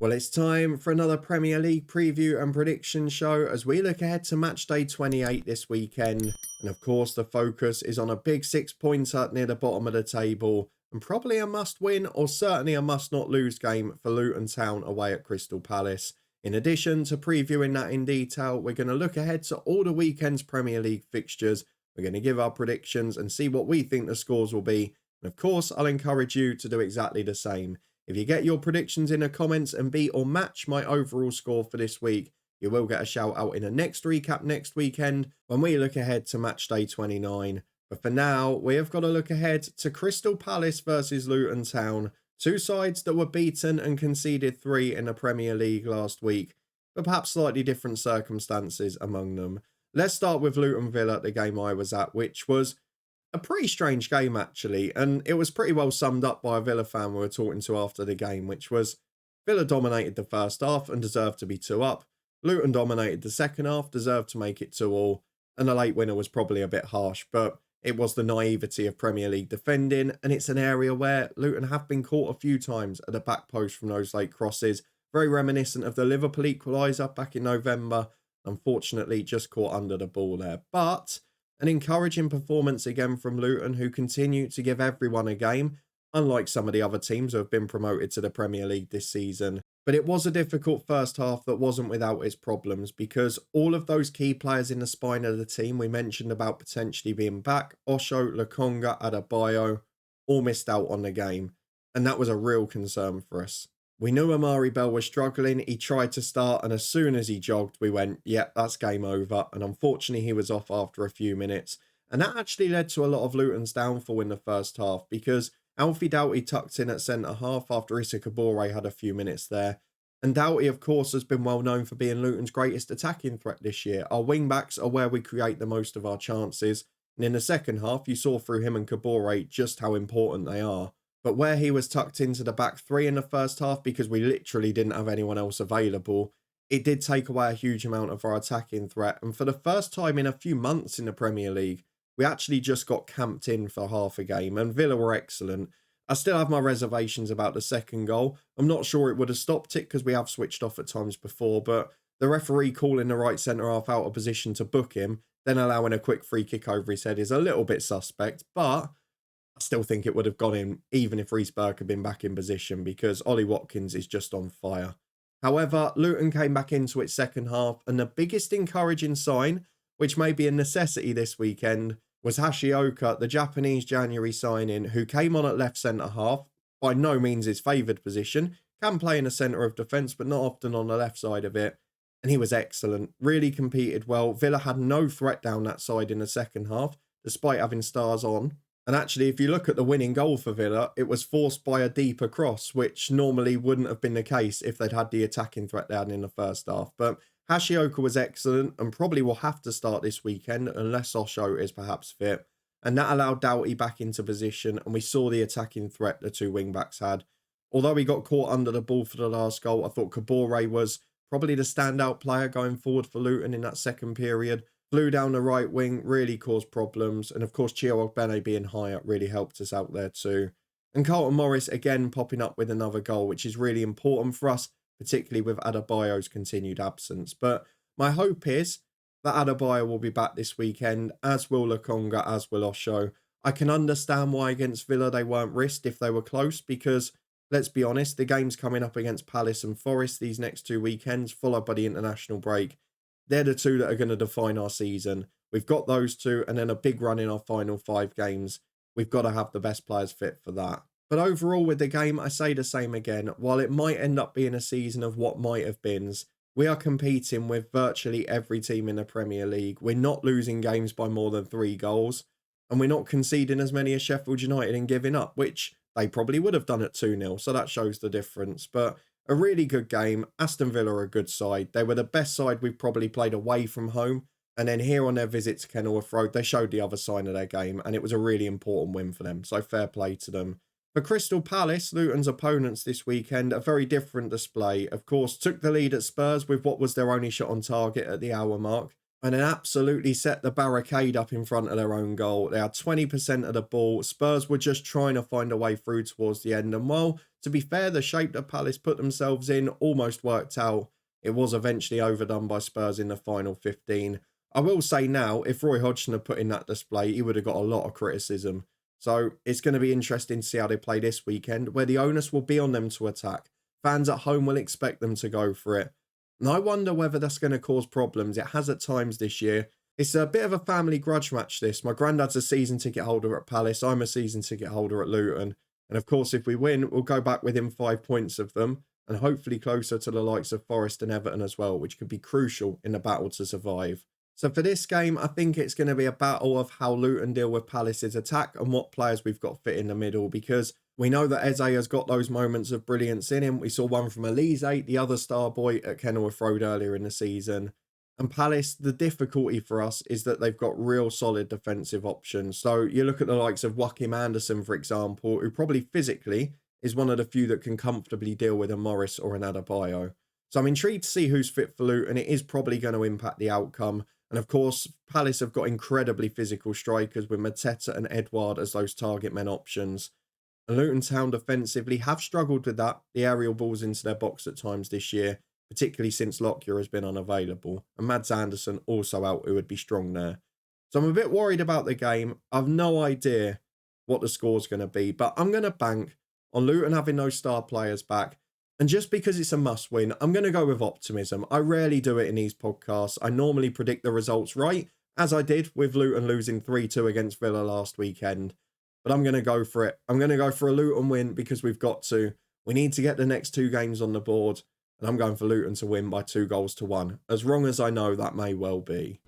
Well, it's time for another Premier League preview and prediction show as we look ahead to match day 28 this weekend. And of course, the focus is on a big 6-pointer near the bottom of the table and probably a must win or certainly a must not lose game for Luton Town away at Crystal Palace. In addition to previewing that in detail, we're going to look ahead to all the weekend's Premier League fixtures. We're going to give our predictions and see what we think the scores will be. And of course, I'll encourage you to do exactly the same. If you get your predictions in the comments and beat or match my overall score for this week, you will get a shout out in the next recap next weekend when we look ahead to match day 29. But for now, we have got to look ahead to Crystal Palace versus Luton Town, two sides that were beaten and conceded 3 in the Premier League last week, but perhaps slightly different circumstances among them. Let's start with Luton Villa, the game I was at, which was a pretty strange game actually, and it was pretty well summed up by a Villa fan we were talking to after the game, which was Villa dominated the first half and deserved to be 2 up. Luton dominated the second half, deserved to make it 2-2, and the late winner was probably a bit harsh, but it was the naivety of Premier League defending, and it's an area where Luton have been caught a few times at the back post from those late crosses, very reminiscent of the Liverpool equaliser back in November. Unfortunately, just caught under the ball there, but an encouraging performance again from Luton, who continue to give everyone a game, unlike some of the other teams who have been promoted to the Premier League this season. But it was a difficult first half that wasn't without its problems, because all of those key players in the spine of the team we mentioned about potentially being back, Osho, Lokonga, Adebayo, all missed out on the game. And that was a real concern for us. We knew Amari Bell was struggling, he tried to start, and as soon as he jogged, we went, yep, that's game over. And unfortunately, he was off after a few minutes. And that actually led to a lot of Luton's downfall in the first half, because Alfie Doughty tucked in at centre-half after Issa Kabore had a few minutes there. And Doughty, of course, has been well known for being Luton's greatest attacking threat this year. Our wing-backs are where we create the most of our chances. And in the second half, you saw through him and Kabore just how important they are. But where he was tucked into the back 3 in the first half, because we literally didn't have anyone else available, it did take away a huge amount of our attacking threat. And for the first time in a few months in the Premier League, we actually just got camped in for half a game, and Villa were excellent. I still have my reservations about the second goal. I'm not sure it would have stopped it because we have switched off at times before, but the referee calling the right centre-half out of position to book him, then allowing a quick free kick over his head is a little bit suspect, but I still think it would have gone in even if Reece Burke had been back in position, because Ollie Watkins is just on fire. However, Luton came back into its second half, and the biggest encouraging sign, which may be a necessity this weekend, was Hashioka, the Japanese January signing, who came on at left centre-half, by no means his favoured position, can play in the centre of defence, but not often on the left side of it, and he was excellent, really competed well. Villa had no threat down that side in the second half, despite having stars on. And actually, if you look at the winning goal for Villa, it was forced by a deeper cross, which normally wouldn't have been the case if they'd had the attacking threat down in the first half. But Hashioka was excellent and probably will have to start this weekend unless Osho is perhaps fit. And that allowed Doughty back into position, and we saw the attacking threat the two wing-backs had. Although he got caught under the ball for the last goal, I thought Kabore was probably the standout player going forward for Luton in that second period. Flew down the right wing, really caused problems. And of course, Chio Ogbene being higher really helped us out there too. And Carlton Morris again popping up with another goal, which is really important for us, particularly with Adebayo's continued absence. But my hope is that Adebayo will be back this weekend, as will Lokonga, as will Osho. I can understand why against Villa they weren't risked if they were close, because let's be honest, the game's coming up against Palace and Forest these next 2 weekends, followed by the international break. They're the two that are going to define our season. We've got those two, and then a big run in our final 5 games. We've got to have the best players fit for that. But overall with the game, I say the same again. While it might end up being a season of what might have beens, we are competing with virtually every team in the Premier League. We're not losing games by more than 3 goals, and we're not conceding as many as Sheffield United and giving up, which they probably would have done at 2-0, so that shows the difference. But a really good game. Aston Villa are a good side. They were the best side we've probably played away from home. And then here on their visit to Kenilworth Road, they showed the other side of their game, and it was a really important win for them. So fair play to them. For Crystal Palace, Luton's opponents this weekend, a very different display. Of course, took the lead at Spurs with what was their only shot on target at the hour mark. and then absolutely set the barricade up in front of their own goal. They had 20% of the ball. Spurs were just trying to find a way through towards the end. And while, to be fair, the shape that Palace put themselves in almost worked out, it was eventually overdone by Spurs in the final 15. I will say now, if Roy Hodgson had put in that display, he would have got a lot of criticism. So it's going to be interesting to see how they play this weekend, where the onus will be on them to attack. Fans at home will expect them to go for it. And I wonder whether that's going to cause problems. It has at times this year. It's a bit of a family grudge match, this. My granddad's a season ticket holder at Palace. I'm a season ticket holder at Luton. And of course, if we win, we'll go back within 5 points of them and hopefully closer to the likes of Forest and Everton as well, which could be crucial in the battle to survive. So for this game, I think it's going to be a battle of how Luton deal with Palace's attack and what players we've got fit in the middle, because we know that Eze has got those moments of brilliance in him. We saw one from Elise, the other star boy at Kenilworth Road earlier in the season. And Palace, the difficulty for us is that they've got real solid defensive options. So you look at the likes of Joachim Anderson, for example, who probably physically is one of the few that can comfortably deal with a Morris or an Adebayo. So I'm intrigued to see who's fit for Luton. It is probably going to impact the outcome. And of course, Palace have got incredibly physical strikers with Mateta and Edouard as those target men options. And Luton Town defensively have struggled with that, the aerial balls into their box at times this year, particularly since Lockyer has been unavailable. And Mads Anderson also out, who would be strong there. So I'm a bit worried about the game. I've no idea what the score's going to be, but I'm going to bank on Luton having those star players back. And just because it's a must win, I'm going to go with optimism. I rarely do it in these podcasts. I normally predict the results right, as I did with Luton losing 3-2 against Villa last weekend. But I'm going to go for it. I'm going to go for a Luton win because we've got to. We need to get the next 2 games on the board. And I'm going for Luton to win by 2-1. As wrong as I know that may well be.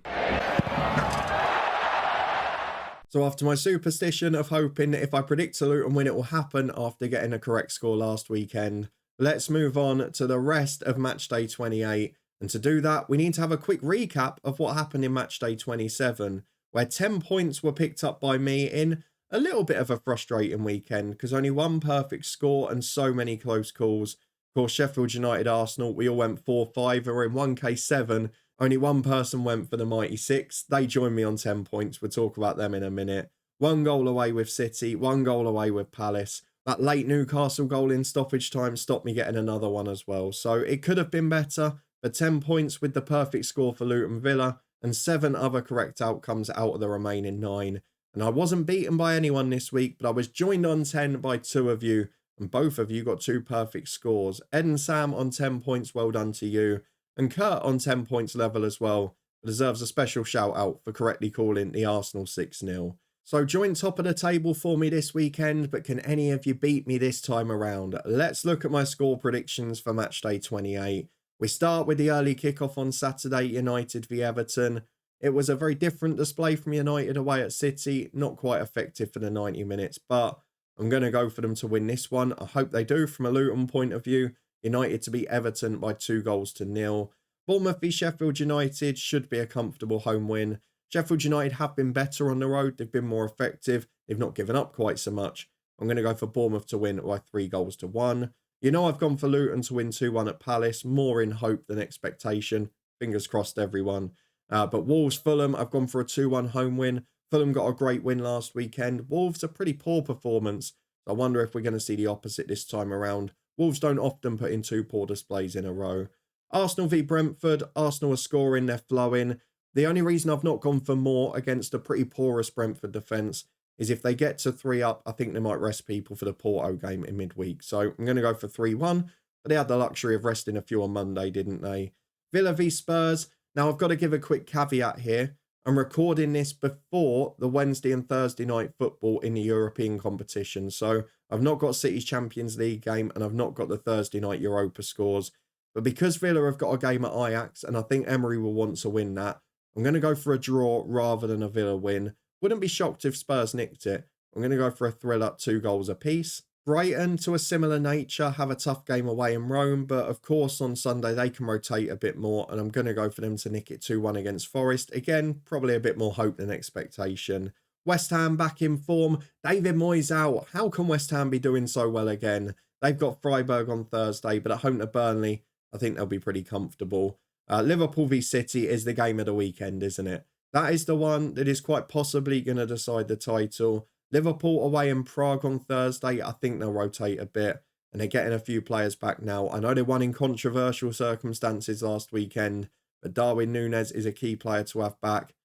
So after my superstition of hoping that if I predict a Luton win, it will happen after getting a correct score last weekend, let's move on to the rest of Matchday 28. And to do that, we need to have a quick recap of what happened in Matchday 27, where 10 points were picked up by me in a little bit of a frustrating weekend because only one perfect score and so many close calls. Of course, Sheffield United, Arsenal, we all went 4-5, or in one case 7. Only one person went for the mighty 6. They joined me on 10 points. We'll talk about them in a minute. 1 goal away with City, 1 goal away with Palace. That late Newcastle goal in stoppage time stopped me getting another one as well. So it could have been better, but 10 points with the perfect score for Luton Villa and 7 other correct outcomes out of the remaining 9. And I wasn't beaten by anyone this week, but I was joined on 10 by 2 of you, and both of you got 2 perfect scores. Ed and Sam on 10 points, well done to you. And Kurt on 10 points level as well, deserves a special shout out for correctly calling the Arsenal 6-0. So join top of the table for me this weekend, but can any of you beat me this time around? Let's look at my score predictions for Matchday 28. We start with the early kickoff on Saturday, United v Everton. It was a very different display from United away at City, not quite effective for the 90 minutes, but I'm going to go for them to win this one. I hope they do from a Luton point of view. United to beat Everton by 2-0. Bournemouth v Sheffield United should be a comfortable home win. Sheffield United have been better on the road. They've been more effective. They've not given up quite so much. I'm going to go for Bournemouth to win by 3-1. You know I've gone for Luton to win 2-1 at Palace, more in hope than expectation. Fingers crossed, everyone. But Wolves, Fulham, I've gone for a 2-1 home win. Fulham got a great win last weekend. Wolves, a pretty poor performance. I wonder if we're going to see the opposite this time around. Wolves don't often put in 2 poor displays in a row. Arsenal v Brentford. Arsenal are scoring, they're flowing. The only reason I've not gone for more against a pretty porous Brentford defence is if they get to 3 up, I think they might rest people for the Porto game in midweek. So I'm going to go for 3-1. But they had the luxury of resting a few on Monday, didn't they? Villa v Spurs. Now, I've got to give a quick caveat here. I'm recording this before the Wednesday and Thursday night football in the European competition. So I've not got City's Champions League game and I've not got the Thursday night Europa scores. But because Villa have got a game at Ajax and I think Emery will want to win that, I'm going to go for a draw rather than a Villa win. Wouldn't be shocked if Spurs nicked it. I'm going to go for a thriller, 2 goals apiece. Brighton, to a similar nature, have a tough game away in Rome, but of course on Sunday they can rotate a bit more, and I'm going to go for them to nick it 2-1 against Forest. Again, probably a bit more hope than expectation. West Ham back in form. David Moyes out. How can West Ham be doing so well again? They've got Freiburg on Thursday, but at home to Burnley, I think they'll be pretty comfortable. Liverpool v City is the game of the weekend, isn't it? That is the one that is quite possibly going to decide the title. Liverpool away in Prague on Thursday. I think they'll rotate a bit, and they're getting a few players back now. I know they won in controversial circumstances last weekend, but Darwin Núñez is a key player to have back.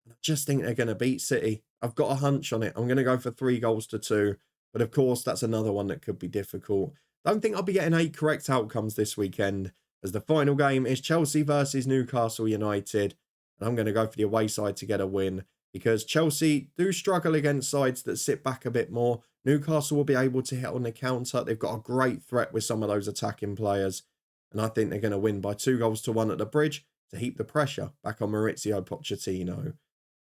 I just think they're going to beat City. I've got a hunch on it. I'm going to go for 3-2. But of course, that's another one that could be difficult. Don't think I'll be getting 8 correct outcomes this weekend, as the final game is Chelsea versus Newcastle United. And I'm going to go for the away side to get a win, because Chelsea do struggle against sides that sit back a bit more. Newcastle will be able to hit on the counter. They've got a great threat with some of those attacking players. And I think they're going to win by 2-1 at the Bridge to heap the pressure back on Maurizio Pochettino.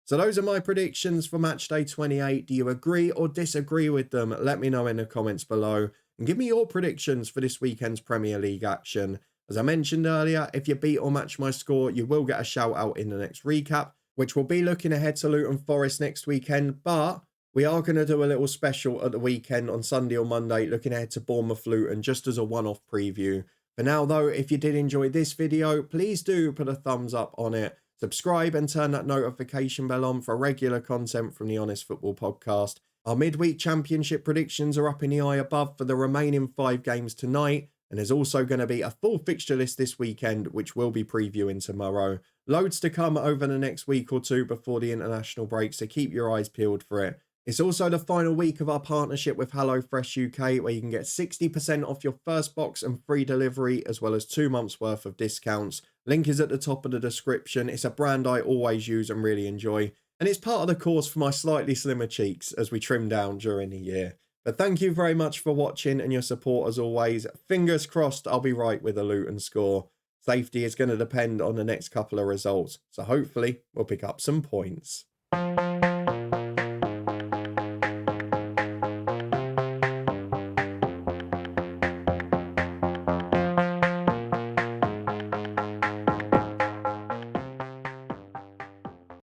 So those are my predictions for Matchday 28. Do you agree or disagree with them? Let me know in the comments below. And give me your predictions for this weekend's Premier League action. As I mentioned earlier, if you beat or match my score, you will get a shout out in the next recap, which will be looking ahead to Luton Forest next weekend. But we are going to do a little special at the weekend on Sunday or Monday, looking ahead to Bournemouth Luton, just as a one-off preview. For now though, if you did enjoy this video, please do put a thumbs up on it. Subscribe and turn that notification bell on for regular content from the Honest Football Podcast. Our midweek championship predictions are up in the eye above for the remaining 5 games tonight. And there's also going to be a full fixture list this weekend, which we'll be previewing tomorrow. Loads to come over the next week or two before the international break, so keep your eyes peeled for it. It's also the final week of our partnership with HelloFresh UK, where you can get 60% off your first box and free delivery, as well as 2 months worth of discounts. Link is at the top of the description. It's a brand I always use and really enjoy. And it's part of the course for my slightly slimmer cheeks as we trim down during the year. But thank you very much for watching and your support as always. Fingers crossed I'll be right with a Luton score. Safety is going to depend on the next couple of results, so hopefully we'll pick up some points.